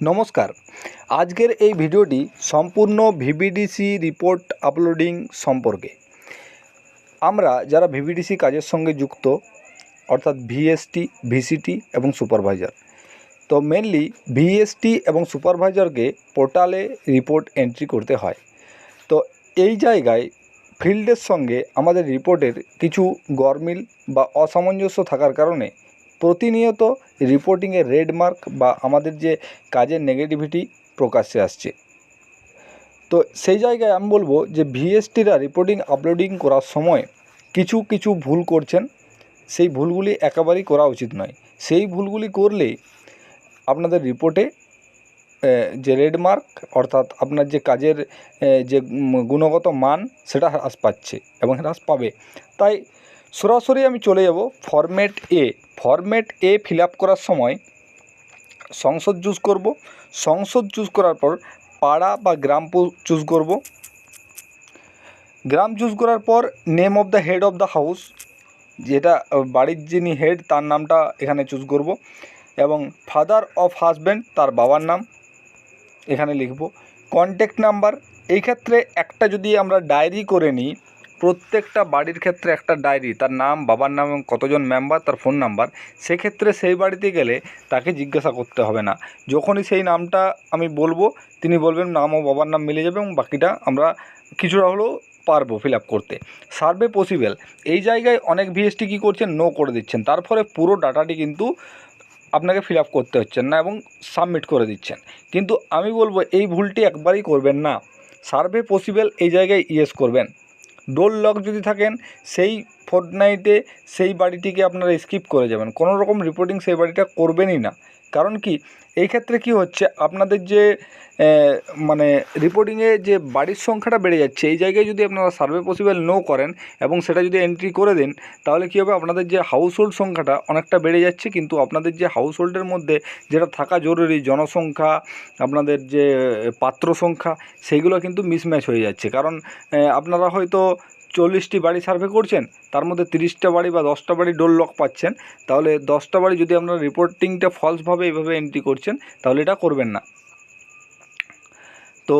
নমস্কার। আজকের এই ভিডিওটি সম্পূর্ণ ভিভিডিসি রিপোর্ট আপলোডিং সম্পর্কে। আমরা যারা ভিভিডিসি কাজের সঙ্গে যুক্ত অর্থাৎ ভিএসটি, ভিসিটি এবং সুপারভাইজার, তো মেনলি ভিএসটি এবং সুপারভাইজারকে পোর্টালে রিপোর্ট এন্ট্রি করতে হয়। তো এই জায়গায় ফিল্ডের সঙ্গে আমাদের রিপোর্টের কিছু গরমিল বা অসামঞ্জস্য থাকার কারণে প্রতিনিয়ত রিপোর্টিংয়ে রেড মার্ক বা আমাদের যে কাজের নেগেটিভিটি প্রকাশ্যে আসছে। তো সেই জায়গায় আমি বলবো যে ভিএসটিরা রিপোর্টিং আপলোডিং করার সময় কিছু ভুল করছেন। সেই ভুলগুলি একেবারেই করা উচিত নয়। সেই ভুলগুলি করলে আপনাদের রিপোর্টে যে রেড মার্ক অর্থাৎ আপনার যে কাজের যে গুণগত মান সেটা হ্রাস পাচ্ছে এবং হ্রাস পাবে। তাই সরাসরি আমি চলে যাব ফরম্যাট এ ফিল আপ করার সময় সংসদ চুজ করব। সংসদ চুজ করার পর পাড়া বা গ্রাম চুজ করব। গ্রাম চুজ করার পর name of the head of the house, যেটা বাড়ির যিনি হেড তার নামটা এখানে চুজ করব এবং ফাদার অফ হাজব্যান্ড তার বাবার নাম এখানে লিখব। কন্ট্যাক্ট নাম্বার, এই ক্ষেত্রে একটা যদি আমরা ডায়েরি করে নিই, প্রত্যেকটা বাড়ির ক্ষেত্রে একটা ডায়েরি, তার নাম, বাবার নাম এবং কতজন মেম্বার, তার ফোন নাম্বার, সেক্ষেত্রে সেই বাড়িতে গেলে তাকে জিজ্ঞাসা করতে হবে না। যখনই সেই নামটা আমি বলবো তিনি বলবেন নাম ও বাবার নাম মিলে যাবে এবং বাকিটা আমরা কিছুটা হলেও পারবো ফিল আপ করতে। সার্ভে পসিবল, এই জায়গায় অনেক ভিএসটি কী করছেন, নো করে দিচ্ছেন, তার ফলে পুরো ডাটাটি কিন্তু আপনাকে ফিল আপ করতে হচ্ছেন না এবং সাবমিট করে দিচ্ছেন। কিন্তু আমি বলবো এই ভুলটি একবারই করবেন না। সার্ভে পসিবল এই জায়গায় ইয়েস করবেন। ডোর লক যদি থাকেন সেই ফোর্টনাইটে সেই বাড়িটিকে আপনারা স্কিপ করে যাবেন, কোনো রকম রিপোর্টিং সেই বাড়িটা করবেনই না। কারণ কি, এই ক্ষেত্রে কি হচ্ছে, আপনাদের যে মানে রিপোর্টিংয়ে যে বাড়ির সংখ্যাটা বেড়ে যাচ্ছে, এই জায়গায় যদি আপনারা সার্ভে পসিবল নো করেন এবং সেটা যদি এন্ট্রি করে দেন, তাহলে কী হবে, আপনাদের যে হাউস হোল্ড সংখ্যাটা অনেকটা বেড়ে যাচ্ছে, কিন্তু আপনাদের যে হাউস হোল্ডের মধ্যে যেটা থাকা জরুরি জনসংখ্যা, আপনাদের যে পাত্র সংখ্যা, সেইগুলো কিন্তু মিসম্যাচ হয়ে যাচ্ছে। কারণ আপনারা হয়তো 40টি বাড়ি সার্ভে করছেন, তার মধ্যে 30টা বাড়ি বা 10টা বাড়ি ডোর লক পাচ্ছেন, তাহলে 10টা বাড়ি যদি আপনারা রিপোর্টিংটা ফলসভাবে এইভাবে এন্ট্রি করছেন, তাহলে এটা করবেন না। তো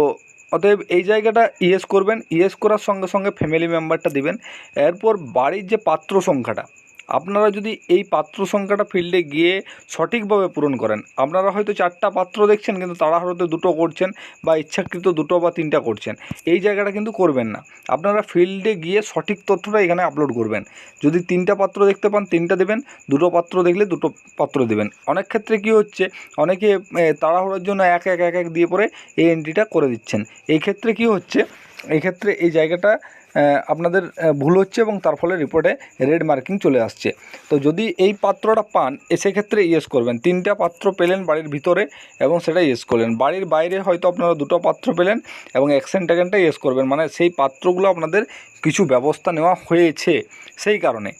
অতএব এই জায়গাটা ইয়েস করবেন। ইয়েস করার সঙ্গে সঙ্গে ফ্যামিলি মেম্বারটা দিবেন। এরপর বাড়ির যে পাত্র সংখ্যাটা, আপনারা যদি এই পাত্র সংখ্যাটা ফিল্ডে গিয়ে সঠিকভাবে পূরণ করেন, আপনারা হয়তো 4টা পাত্র দেখছেন কিন্তু তাড়াহুড়োতে 2টো করছেন বা ইচ্ছাকৃত 2টো বা 3টা করছেন, এই জায়গাটা কিন্তু করবেন না। আপনারা ফিল্ডে গিয়ে সঠিক তথ্যটা এখানে আপলোড করবেন। যদি 3টা পাত্র দেখতে পান 3টা দেবেন, 2টো পাত্র দেখলে 2টো পাত্র দেবেন। অনেক ক্ষেত্রে কি হচ্ছে, অনেকে তাড়াহুড়োর জন্য এক এক দিয়ে পরে এই এন্ট্রিটা করে দিচ্ছেন। এই ক্ষেত্রে কি হচ্ছে, এই ক্ষেত্রে এই জায়গাটা আপনাদের ভুল হচ্ছে এবং তার ফলে রিপোর্টে রেড মার্কিং চলে আসছে। তো যদি এই পাত্রটা পান সেক্ষেত্রে ইয়েস করবেন। 3টা পাত্র পেলেন বাড়ির ভিতরে এবং সেটা ইয়েস করলেন। বাড়ির বাইরে হয়তো আপনারা 2টো পাত্র পেলেন এবং অ্যাকশন টেকেনটা ইয়েস করবেন, মানে সেই পাত্রগুলো আপনাদের কিছু ব্যবস্থা নেওয়া হয়েছে সেই কারণে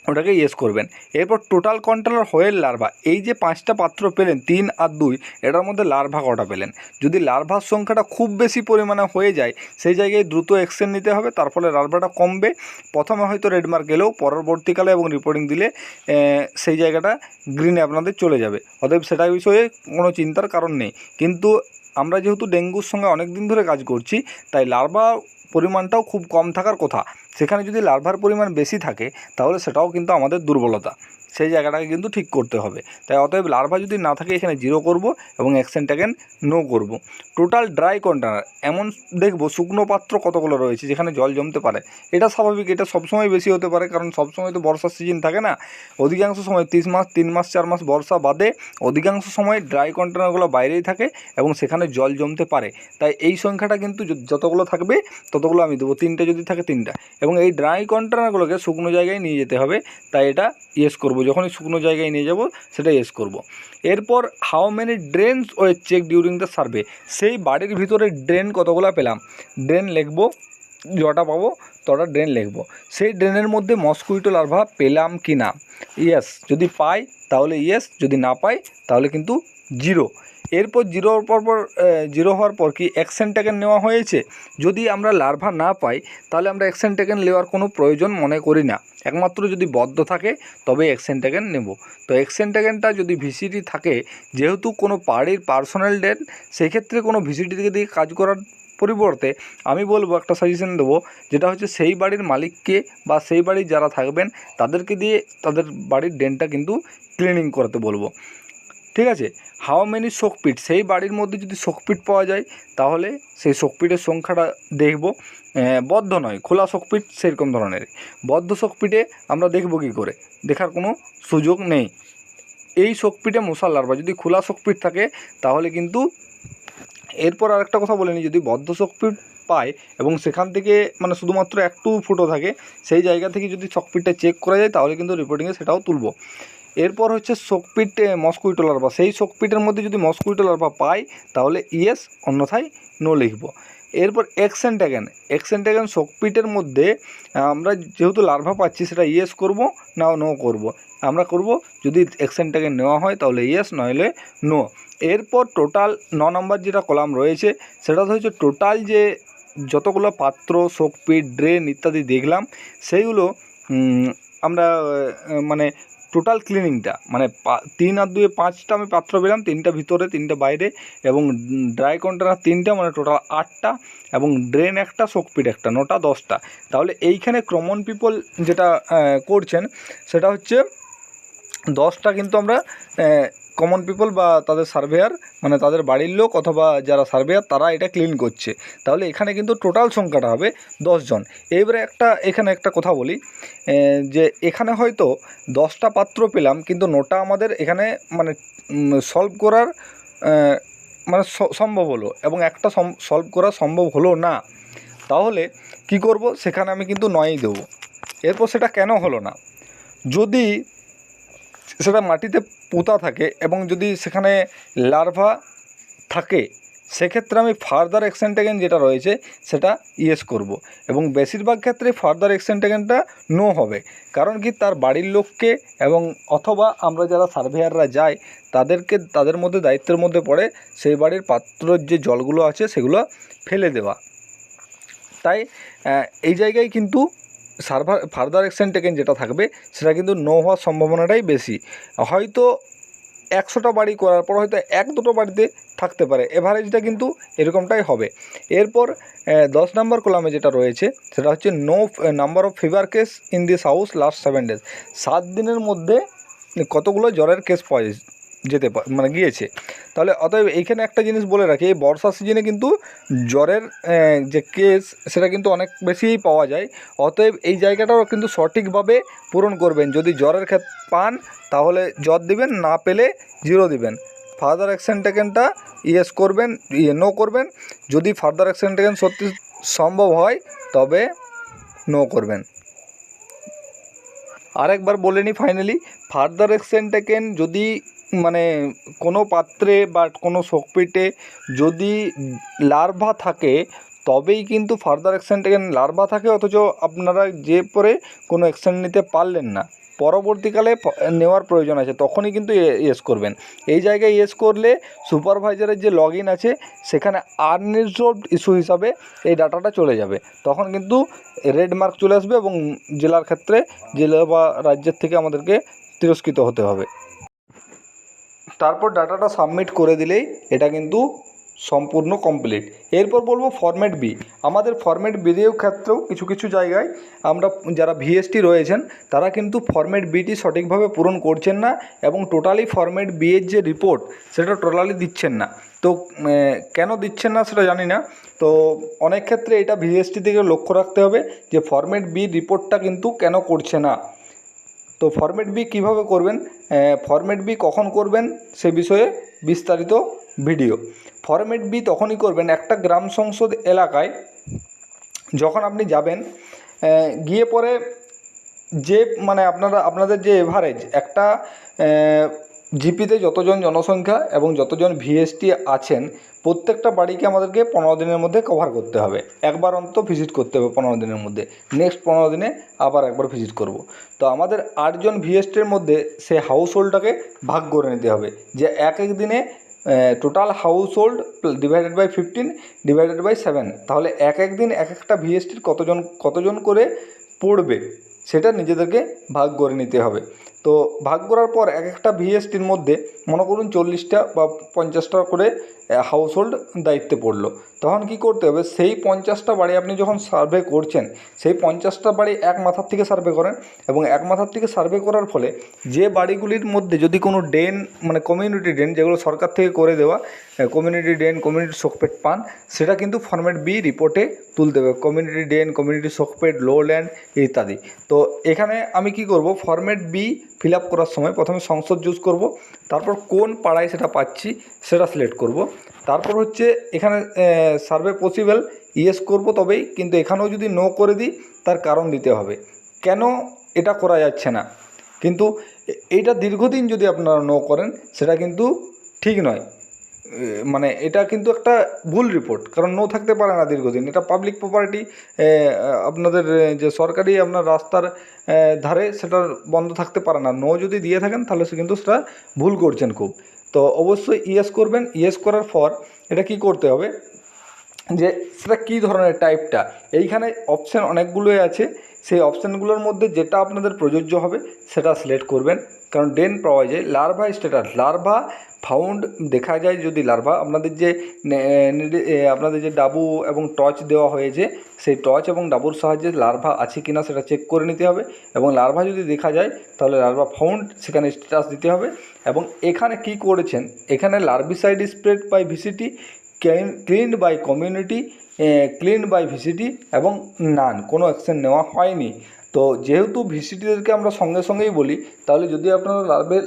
ওটাকে ইয়েস করবেন। এরপর টোটাল কন্ট্রোলার হোয়েল লার্ভা, এই যে 5টা পাত্র পেলেন 3 আর 2, এটার মধ্যে লার্ভা কটা পেলেন। যদি লার্ভার সংখ্যাটা খুব বেশি পরিমাণে হয়ে যায়, সেই জায়গায় দ্রুত অ্যাকশন নিতে হবে, তার ফলে লার্ভাটা কমবে। প্রথমে হয়তো রেড মার্ক এলেও পরবর্তীকালে এবং রিপোর্টিং দিলে সেই জায়গাটা গ্রিনে আপনাদের চলে যাবে। অতএব সেটা বিষয়ে কোনো চিন্তার কারণ নেই। কিন্তু আমরা যেহেতু ডেঙ্গুর সঙ্গে অনেক দিন ধরে কাজ করছি, তাই লার্ভা পরিমাণটাও খুব কম থাকার কথা। সেখানে যদি লার্ভার পরিমাণ বেশি থাকে তাহলে সেটাও কিন্তু আমাদের দুর্বলতা, সেই জায়গাটাকে কিন্তু ঠিক করতে হবে। তাই অতএব লার্ভা যদি না থাকে এখানে 0 করব এবং অ্যাকশন টেকেন নো করব। টোটাল ড্রাই কন্টেনার, এমন দেখব শুকনো পাত্র কতগুলো রয়েছে যেখানে জল জমতে পারে। এটা স্বাভাবিক, এটা সবসময় বেশি হতে পারে, কারণ সবসময় তো বর্ষার সিজন থাকে না। অধিকাংশ সময় 30 মাস 3 মাস 4 মাস বর্ষা বাদে অধিকাংশ সময় ড্রাই কন্টেনারগুলো বাইরেই থাকে এবং সেখানে জল জমতে পারে। তাই এই সংখ্যাটা কিন্তু যতগুলো থাকবে ততগুলো আমি দেবো, 3টে যদি থাকে 3টা। এবং এই ড্রাই কন্টেনারগুলোকে শুকনো জায়গায় নিয়ে যেতে হবে, তাই এটা ইয়েস করব। যখনই শুকনো জায়গায় নিয়ে যাব সেটা ইয়েস করব। এরপর how many drains were check during the survey, সেই বাড়ির ভিতরে ড্রেন কতগুলো পেলাম, ড্রেন লিখব যটা পাবো তটা ড্রেন লিখব। সেই ড্রেনের মধ্যে মসকুইটো লার্ভা পেলাম কি না, ইয়েস যদি পাই তাহলে ইয়েস, যদি না পাই তাহলে কিন্তু জিরো। এরপর জিরো হওয়ার পর কি অ্যাকশন ট্যাকেন নেওয়া হয়েছে। যদি আমরা লার্ভা না পাই তাহলে আমরা অ্যাকশন ট্যাকেন নেওয়ার কোনো প্রয়োজন মনে করি না, একমাত্র যদি বদ্ধ থাকে তবে অ্যাকশন ট্যাকেন নেব। তো অ্যাকশন ট্যাকেনটা যদি ভিসিটি থাকে, যেহেতু কোনো বাড়ির পার্সোনাল ডেট, সেক্ষেত্রে কোনো ভিসিটিকে দিয়ে কাজ করার পরিবর্তে আমি বলবো, একটা সাজেশন দেবো, যেটা হচ্ছে সেই বাড়ির মালিককে বা সেই বাড়ির যারা থাকবেন তাদেরকে দিয়ে তাদের বাড়ির ড্রেনটা কিন্তু ক্লিনিং করাতে বলবো। ঠিক আছে। হাউ মেনি শোকপিট, সেই বাড়ির মধ্যে যদি শোকপিট পাওয়া যায় তাহলে সেই শোকপিটের সংখ্যাটা দেখব। বদ্ধ নয়, খোলা শোকপিট সেরকম ধরনের। বদ্ধ শোকপিটে আমরা দেখব কী করে, দেখার কোনো সুযোগ নেই। এই শোকপিটে মশার লার্ভা, যদি খোলা শোকপিট থাকে তাহলে কিন্তু। এরপর আরেকটা কথা বলে নিই, যদি বদ্ধ শোকপিট পায় এবং সেখান থেকে মানে শুধুমাত্র একটু ফুটো থাকে, সেই জায়গা থেকে যদি শোকপিটটা চেক করা যায় তাহলে কিন্তু রিপোর্টিংয়ে সেটাও তুলব। এরপর হচ্ছে শোকপিট মসকুইটো লার্ভা, সেই শোকপিটের মধ্যে যদি মসকুইটো লার্ভা পাই তাহলে ইয়েস, অন্যথায় নো লিখব। এরপর অ্যাকশন ট্যাকেন শোকপিটের মধ্যে আমরা যেহেতু লার্ভা পাচ্ছি সেটা ইয়েস করব না নো করব। আমরা করব যদি অ্যাকশন ট্যাকেন নেওয়া হয় তাহলে ইয়েস, নইলে নো। এরপর টোটাল 9 নম্বর যেটা কলাম রয়েছে সেটা হচ্ছে টোটাল যে যতগুলো পাত্র, শোকপিট, ড্রেন ইত্যাদি দেখলাম সেইগুলো আমরা মানে টোটাল ক্লিনিংটা মানে 3 আর 2 5টা আমি পাত্র পেলাম, 3টা ভিতরে 3টা বাইরে, এবং ড্রাই কন্টেনার 3টা, মানে টোটাল 8টা, এবং ড্রেন একটা, শোকপিট একটা, 9টা 10টা। তাহলে এইখানে কমন পিপল যেটা করছেন সেটা হচ্ছে 10টা কিন্তু আমরা কমন পিপল বা তাদের সার্ভেয়ার, মানে তাদের বাড়ির লোক অথবা যারা সার্ভেয়ার তারা এটা ক্লিন করছে। তাহলে এখানে কিন্তু টোটাল সংখ্যাটা হবে 10 জন। এইবারে এখানে একটা কথা বলি, যে এখানে হয়তো 10টা পাত্র পেলাম কিন্তু 9টা আমাদের এখানে মানে সলভ করার মানে সম্ভব হলো, এবং একটা সলভ করা সম্ভব হলো না। তাহলে কি করব, সেখানে আমি কিন্তু 9ই দেবো। এরপর সেটা কেন হলো না, যদি সেটা মাটিতে পোঁতা থাকে এবং যদি সেখানে লার্ভা থাকে, সেক্ষেত্রে আমি ফার্দার অ্যাকশন ট্যাকেন যেটা রয়েছে সেটা ইয়েস করব, এবং বেশিরভাগ ক্ষেত্রে ফার্দার অ্যাকশন ট্যাকেনটা নো হবে। কারণ কি, তার বাড়ির লোককে এবং অথবা আমরা যারা সার্ভেয়াররা যাই তাদের মধ্যে দায়িত্বের মধ্যে পড়ে সেই বাড়ির পাত্রর যে জলগুলো আছে সেগুলো ফেলে দেওয়া। তাই এই জায়গায় কিন্তু ফার্দার অ্যাকশন টেকেন যেটা থাকবে সেটা কিন্তু নো হওয়ার সম্ভাবনাটাই বেশি। হয়তো 100টা বাড়ি করার পর হয়তো 1-2টো বাড়িতে থাকতে পারে, এভারেজটা কিন্তু এরকমটাই হবে। এরপর 10 নম্বর কলামে যেটা রয়েছে সেটা হচ্ছে no number of fever case in this house last 7 days, 7 দিনের মধ্যে কতগুলো জ্বরের কেস পাওয়া মানে গিয়েছে। তাহলে অতএব এইখানে একটা জিনিস বলে রাখি, এই বর্ষা সিজনে কিন্তু জ্বরের যে কেস সেটা কিন্তু অনেক বেশিই পাওয়া যায়। অতএব এই জায়গাটাও কিন্তু সঠিকভাবে পূরণ করবেন। যদি জ্বরের পান তাহলে জ্বর দিবেন, না পেলে 0 দিবেন। ফার্দার অ্যাকশন টেকেনটা ইয়েস করবেন, নো করবেন। যদি ফার্দার অ্যাকশন টেকেন সত্যি সম্ভব হয় তবে নো করবেন। আরেকবার বলে নিই ফাইনালি, ফার্দার অ্যাকশন টেকেন যদি মানে কোনো পাত্রে বা কোনো শোকপিটে যদি লার্ভা থাকে তবেই কিন্তু ফার্দার অ্যাকশন টেকেন। লার্ভা থাকে অথচ আপনারা যে পরে কোনো অ্যাকশন নিতে পারলেন না, পরবর্তীকালে নেওয়ার প্রয়োজন আছে, তখনই কিন্তু ইয়েস করবেন। এই জায়গায় ইয়েস করলে সুপারভাইজারের যে লগ ইন আছে সেখানে আনরিজলভড ইস্যু হিসাবে এই ডাটাটা চলে যাবে, তখন কিন্তু রেড মার্ক চলে আসবে এবং জেলার ক্ষেত্রে জেলা বা রাজ্যের থেকে আমাদেরকে তিরস্কৃত হতে হবে। তারপর ডাটাটা সাবমিট করে দিলেই এটা কিন্তু সম্পূর্ণ কমপ্লিট। এরপর বলবো ফরম্যাট বি। আমাদের ফরম্যাট বির ক্ষেত্রেও কিছু কিছু জায়গায় আমরা যারা ভিএসটি রয়েছেন তারা কিন্তু ফরম্যাট বিটি সঠিকভাবে পূরণ করছেন না, এবং টোটালি ফরম্যাট বি এর যে রিপোর্ট সেটা টোটালি দিচ্ছেন না। তো কেন দিচ্ছেন না সেটা জানি না। তো অনেক ক্ষেত্রে এটা ভিএসটি থেকে লক্ষ্য রাখতে হবে যে ফরম্যাট বি রিপোর্টটা কিন্তু কেন করছে না। তো ফরম্যাট বি কীভাবে করবেন, ফরম্যাট বি কখন করবেন সে বিষয়ে বিস্তারিত ভিডিও। ফরম্যাট বি তখনই করবেন একটা গ্রাম সংসদ এলাকায় যখন আপনি যাবেন, গিয়ে পরে যে মানে আপনাদের যে এভারেজ একটা জিপিতে যতজন জনসংখ্যা এবং যতজন ভিএসটি আছেন প্রত্যেকটা বাড়িকে আমাদেরকে 15 দিনের মধ্যে কভার করতে হবে, একবার অন্তত ভিজিট করতে হবে 15 দিনের মধ্যে। নেক্সট 15 দিনে আবার একবার ভিজিট করব। তো আমাদের 8 জন ভিএসটির মধ্যে সেই হাউস হোল্ডটাকে ভাগ করে নিতে হবে, যে এক এক দিনে total household divided by 15 divided by 7, তাহলে এক এক দিন এক একটা ভিএসটির কতজন করে পড়বে সেটা নিজেদেরকে ভাগ করে নিতে হবে। তো ভাগ করার পর এক একটা ভিএসটির মধ্যে মনে করুন 40টা বা 50টা করে হাউস হোল্ড দায়িত্বে পড়লো, তখন কি করতে হবে, সেই 50টা বাড়ি আপনি যখন সার্ভে করছেন সেই 50টা বাড়ি এক মাথার থেকে সার্ভে করেন, এবং এক মাথার থেকে সার্ভে করার ফলে যে বাড়িগুলির মধ্যে যদি কোনো ড্রেন মানে কমিউনিটি ড্রেন যেগুলো সরকার থেকে করে দেওয়া কমিউনিটি ড্রেন কমিউনিটি সোকপেট পান, সেটা কিন্তু ফরম্যাট বি রিপোর্টে তুলতে হবে, community drain community soak pit low land ইত্যাদি। তো এখানে আমি কি করব, ফরম্যাট বি ফিল আপ করার সময় প্রথমে সংসদ চুজ করব, তারপর কোন পাড়ায় সেটা পাচ্ছি সেটা সিলেক্ট করব, তারপর হচ্ছে এখানে সার্ভে পসিবল ইয়েস করব তবেই, কিন্তু এখানেও যদি নো করে দিই তার কারণ দিতে হবে কেন এটা করা যাচ্ছে না। কিন্তু এইটা দীর্ঘদিন যদি আপনারা নো করেন সেটা কিন্তু ঠিক নয়, মানে এটা কিন্তু একটা ভুল রিপোর্ট, কারণ নো থাকতে পারে না দীর্ঘদিন, এটা পাবলিক প্রপার্টি, আপনাদের যে সরকারি আপনার রাস্তার ধারে সেটা বন্ধ থাকতে পারে না। নো যদি দিয়ে থাকেন তাহলে সে কিন্তু সেটা ভুল করছেন খুব। তো অবশ্যই ইয়েস করবেন। ইয়েস করার পর এটা কি করতে হবে, যে সেটা কী ধরনের টাইপটা, এইখানে অপশান অনেকগুলোই আছে, সেই অপশানগুলোর মধ্যে যেটা আপনাদের প্রযোজ্য হবে সেটা সিলেক্ট করবেন। কারণ ড্রেন পাওয়া যায় লার্ভা স্ট্যাটাস, লার্ভা ফাউন্ড দেখা যায়, যদি লার্ভা আপনাদের যে ডাবু এবং টর্চ দেওয়া হয়েছে সেই টর্চ এবং ডাবুর সাহায্যে লার্ভা আছে কিনা সেটা চেক করে নিতে হবে, এবং লার্ভা যদি দেখা যায় তাহলে লার্ভা ফাউন্ড সেখানে স্ট্যাটাস দিতে হবে। এবং এখানে কি করেছেন, এখানে larvicide spread by VCT, cleaned by community, cleaned by VCT এবং নান, কোনো অ্যাকশন নেওয়া হয়নি। তো যেহেতু ভিসিটিদেরকে আমরা সঙ্গে সঙ্গেই বলি, তাহলে যদি আপনারা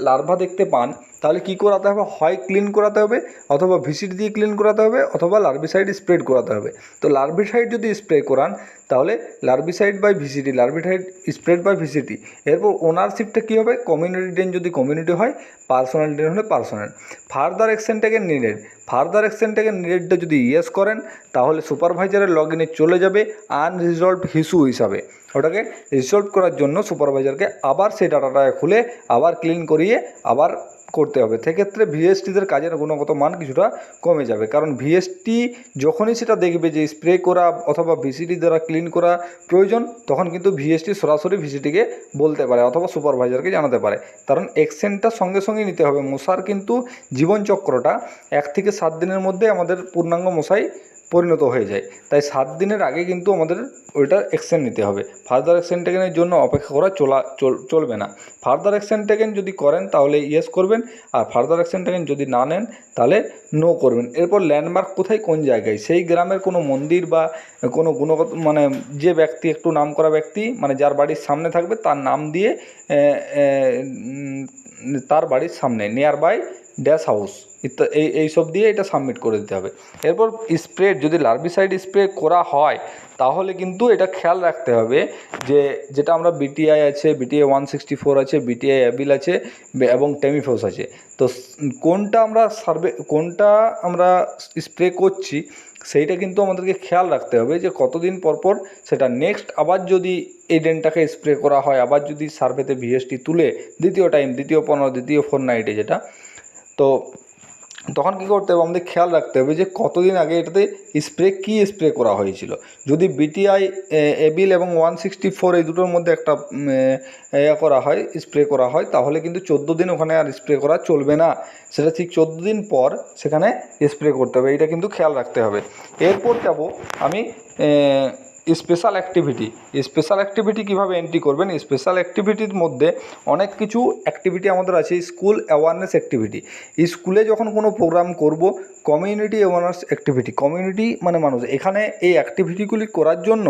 লার্ভা দেখতে পান তাহলে কী করাতে হবে, হয় ক্লিন করাতে হবে, অথবা ভিসিটি দিয়ে ক্লিন করাতে হবে, অথবা লার্ভিসাইড স্প্রেড করাতে হবে। তো লার্ভিসাইড যদি স্প্রে করান তাহলে larvicide by VCT, larvicide spread by VCT. এরপর ওনারশিপটা কী হবে, কমিউনিটি ড্রেন যদি কমিউনিটি হয়, পার্সোনাল ড্রেন হলে personal. Further action taken needed, further action taken নিডেডটা যদি ইয়েস করেন তাহলে সুপারভাইজারের লগ ইনে চলে যাবে আনরিজলভড ইস্যু হিসাবে। ওটাকে রিসলভ করার জন্য সুপারভাইজারকে আবার সেই ডাটাটাকে খুলে আবার ক্লিন করিয়ে আবার করতে হবে। সেক্ষেত্রে ভিএসটিদের কাজের গুণগত মান কিছুটা কমে যাবে, কারণ ভিএসটি যখনই সেটা দেখবে যে স্প্রে করা অথবা ভিসিটি দ্বারা ক্লিন করা প্রয়োজন, তখন কিন্তু ভিএসটি সরাসরি ভিসিটিকে বলতে পারে অথবা সুপারভাইজারকে জানাতে পারে, কারণ অ্যাকশনটা সঙ্গে সঙ্গে নিতে হবে। মশার কিন্তু জীবনচক্রটা 1 থেকে 7 দিনের মধ্যে আমাদের পূর্ণাঙ্গ মশায় পরিণত হয়ে যায়, তাই 7 দিনের আগে কিন্তু আমাদের ওইটা অ্যাকশন নিতে হবে। ফার্দার অ্যাকশন টেকেনের জন্য অপেক্ষা করা চলবে না। ফার্দার অ্যাকশন টেকেন যদি করেন তাহলে ইয়েস করবেন, আর ফার্দার অ্যাকশন টেকেন যদি না নেন তাহলে নো করবেন। এরপর ল্যান্ডমার্ক কোথায় কোন জায়গায়, সেই গ্রামের কোনো মন্দির বা কোনো গুণগত মানে যে ব্যক্তি একটু নামকরা ব্যক্তি মানে যার বাড়ির সামনে থাকবে তার নাম দিয়ে তার বাড়ির সামনে নিয়ার বাই ড্যাশ হাউস এইসব দিয়ে এটা সাবমিট করে দিতে হবে। এরপর স্প্রে, যদি লার্ভিসাইড স্প্রে করা হয় তাহলে কিন্তু এটা খেয়াল রাখতে হবে যে যেটা আমরা বিটিআই আছে, বিটিআই 164 আছে, বিটিআই অ্যাবিল আছে এবং টেমিফোস আছে। তো কোনটা আমরা স্প্রে করছি সেইটা কিন্তু আমাদেরকে খেয়াল রাখতে হবে যে কতদিন পর পর সেটা নেক্সট আবার যদি এই ড্রেনটাকে স্প্রে করা হয়, আবার যদি সার্ভেতে ভিএসটি তুলে দ্বিতীয় 15 দ্বিতীয় ফোরনাইটে যেটা, তো তখন কী করতে হবে, আমাদের খেয়াল রাখতে হবে যে কতদিন আগে এটাতে স্প্রে করা হয়েছিল। যদি বিটিআই এবিল এবং 164 এই দুটোর মধ্যে একটা স্প্রে করা হয় তাহলে কিন্তু 14 দিন ওখানে আর স্প্রে করা চলবে না, সেটা ঠিক 14 দিন পর সেখানে স্প্রে করতে হবে, এটা কিন্তু খেয়াল রাখতে হবে। এরপর যাব আমি স্পেশাল অ্যাক্টিভিটি কীভাবে এন্ট্রি করবেন। স্পেশাল অ্যাক্টিভিটির মধ্যে অনেক কিছু অ্যাক্টিভিটি আমাদের আছে। স্কুল অ্যাওয়ারনেস অ্যাক্টিভিটি, স্কুলে যখন কোনো প্রোগ্রাম করব, কমিউনিটি অ্যাওয়ারনেস অ্যাক্টিভিটি, কমিউনিটি মানে মানুষ, এখানে এই অ্যাক্টিভিটিগুলি করার জন্য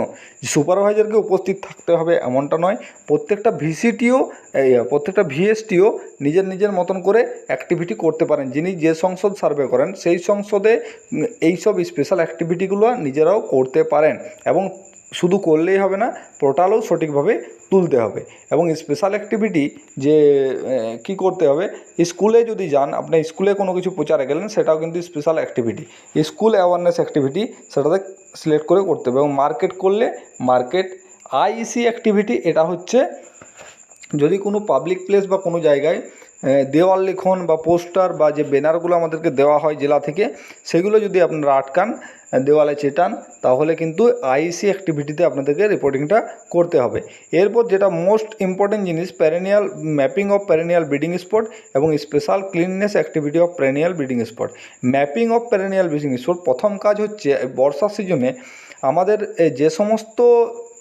সুপারভাইজারকে উপস্থিত থাকতে হবে এমনটা নয়, প্রত্যেকটা ভিএসটিও নিজের মতন করে অ্যাক্টিভিটি করতে পারেন। যিনি যে সংসদ সার্ভে করেন সেই সংসদে এইসব স্পেশাল অ্যাক্টিভিটিগুলো নিজেরাও করতে পারেন, এবং শুধু করলেই হবে না, পোর্টালেও সঠিকভাবে তুলতে হবে। এবং স্পেশাল অ্যাক্টিভিটি যে কি করতে হবে, স্কুলে যদি যান, আপনি স্কুলে কোনো কিছু প্রচারে গেলেন, সেটাও কিন্তু special activity, school awareness activity সেটাতে সিলেক্ট করে করতে হবে। এবং মার্কেট করলে মার্কেট আইসি অ্যাক্টিভিটি, এটা হচ্ছে যদি কোনো পাবলিক প্লেস বা কোনো জায়গায় দেওয়াল লিখন বা পোস্টার বা যে ব্যানারগুলো আমাদেরকে দেওয়া হয় জেলা থেকে, সেগুলো যদি আপনারা আটকান, দেওয়ালে চেটান, তাহলে কিন্তু আইসি অ্যাক্টিভিটিতে আপনাদেরকে রিপোর্টিংটা করতে হবে। এরপর যেটা মোস্ট ইম্পর্টেন্ট জিনিস, perennial mapping of perennial breeding spot এবং special cleanness activity of perennial breeding spot. Mapping of perennial breeding spot, প্রথম কাজ হচ্ছে বর্ষার সিজনে আমাদের যে সমস্ত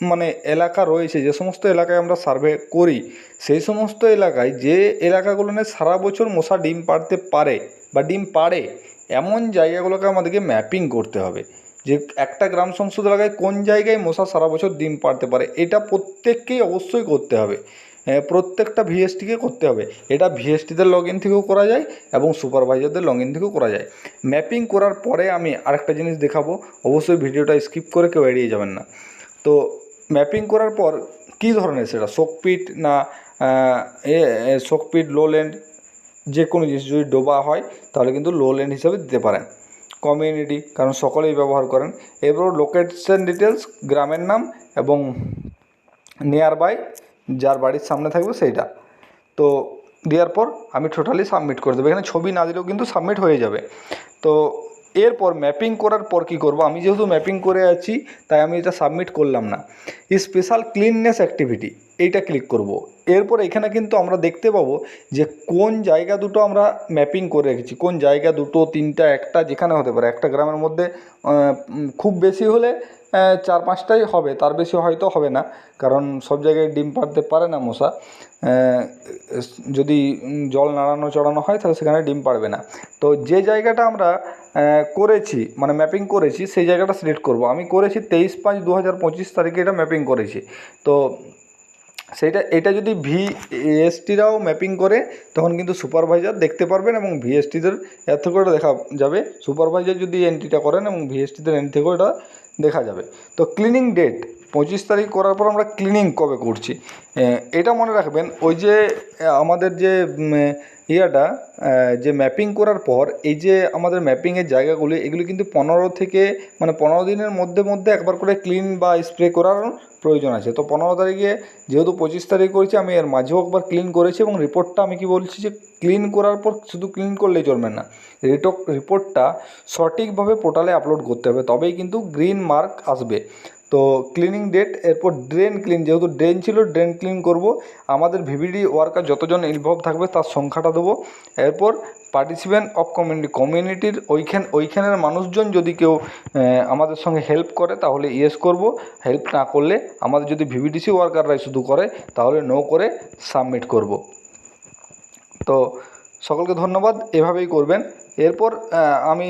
মানে এলাকা রয়েছে, যে সমস্ত এলাকায় আমরা সার্ভে করি, সেই সমস্ত এলাকায় যে এলাকাগুলো নিয়ে সারা বছর মশা ডিম পাড়তে পারে বা ডিম পাড়ে, এমন জায়গাগুলোকে আমাদেরকে ম্যাপিং করতে হবে, যে একটা গ্রাম সংসদ এলাকায় কোন জায়গায় মশা সারা বছর ডিম পাড়তে পারে। এটা প্রত্যেককেই অবশ্যই করতে হবে, প্রত্যেকটা ভিএসটিকে করতে হবে। এটা ভিএসটিদের লগ ইন থেকেও করা যায় এবং সুপারভাইজারদের লগ ইন থেকেও করা যায়। ম্যাপিং করার পরে আমি আরেকটা জিনিস দেখাবো, অবশ্যই ভিডিওটা স্কিপ করে কেউ এড়িয়ে যাবেন না। তো ম্যাপিং করার পর কী ধরনের, সেটা শোকপিট না শোকপিট, লোল্যান্ড, যে কোনো জিনিস যদি ডোবা হয় তাহলে কিন্তু লোল্যান্ড হিসাবে দিতে পারেন। কমিউনিটি, কারণ সকলেই ব্যবহার করেন। এরপর লোকেশন ডিটেলস, গ্রামের নাম এবং নিয়ার বাই যার বাড়ির সামনে থাকবে সেইটা। তো দেওয়ার পর আমি টোটালি সাবমিট করে দেবো। এখানে ছবি না দিলেও কিন্তু সাবমিট হয়ে যাবে। তো এরপর ম্যাপিং করার পর কী করব, আমি যেহেতু ম্যাপিং করে আছি তাই আমি এটা সাবমিট করলাম না। স্পেশাল ক্লিননেস অ্যাক্টিভিটি, এইটা ক্লিক করব। এরপর এখানে কিন্তু আমরা দেখতে পাবো যে কোন জায়গা দুটো আমরা ম্যাপিং করে রেখেছি, কোন জায়গা দুটো, তিনটা, একটা, যেখানে হতে পারে। একটা গ্রামের মধ্যে খুব বেশি হলে 4-5টাই হবে, তার বেশি হয়তো হবে না, কারণ সব জায়গায় ডিম পাড়তে পারে না মশা। যদি জল নাড়ানো চড়ানো হয় তাহলে সেখানে ডিম পাড়বে না। তো যে জায়গাটা আমরা করেছি, মানে ম্যাপিং করেছি, সেই জায়গাটা সিলেক্ট করব। আমি করেছি 23/5/2025 তারিখে এটা ম্যাপিং করেছি। তো এটা যদি ভিএসটিরাও ম্যাপিং করে তখন কিন্তু সুপারভাইজার দেখতে পারবেন এবং ভিএসটিদের এর থেকেও এটা দেখা যাবে। সুপারভাইজার যদি এন্ট্রিটা করেন এবং ভিএসটিদের এন্ট্রি থেকেও এটা দেখা যাবে। তো ক্লিনিং ডেট 25 তারিখ করার পর আমরা ক্লিনিং কবে করছি এটা মনে রাখবেন। ওই যে আমাদের যে যে ম্যাপিং করার পর এই যে আমাদের ম্যাপিংয়ের জায়গাগুলি, এগুলি কিন্তু 15 দিনের মধ্যে একবার করে ক্লিন বা স্প্রে করার প্রয়োজন আছে। তো 15 তারিখে যেহেতু 25 তারিখ করেছি, আমি এর মাঝেও একবার ক্লিন করেছি এবং রিপোর্টটা আমি কি বলছি যে ক্লিন করার পর শুধু ক্লিন করলেই চলবে না, রিপোর্টটা সঠিকভাবে পোর্টালে আপলোড করতে হবে, তবেই কিন্তু গ্রিন মার্ক আসবে। তো ক্লিনিং ডেট, এরপর ড্রেন ক্লিন, যেহেতু ড্রেন ছিল ড্রেন ক্লিন করব। আমাদের ভিভিডি ওয়ার্কার যতজন ইনভলভ থাকবে তার সংখ্যাটা দেবো। এরপর পার্টিসিপেন্ট অফ কমিউনিটির ওইখানের মানুষজন যদি কেউ আমাদের সঙ্গে হেল্প করে তাহলে ইয়েস করব, হেল্প না করলে, আমাদের যদি ভিভিডিসি ওয়ার্কাররাই শুধু করে তাহলে নো করে সাবমিট করব। তো সকলকে ধন্যবাদ, এভাবেই করবেন। এরপর আমি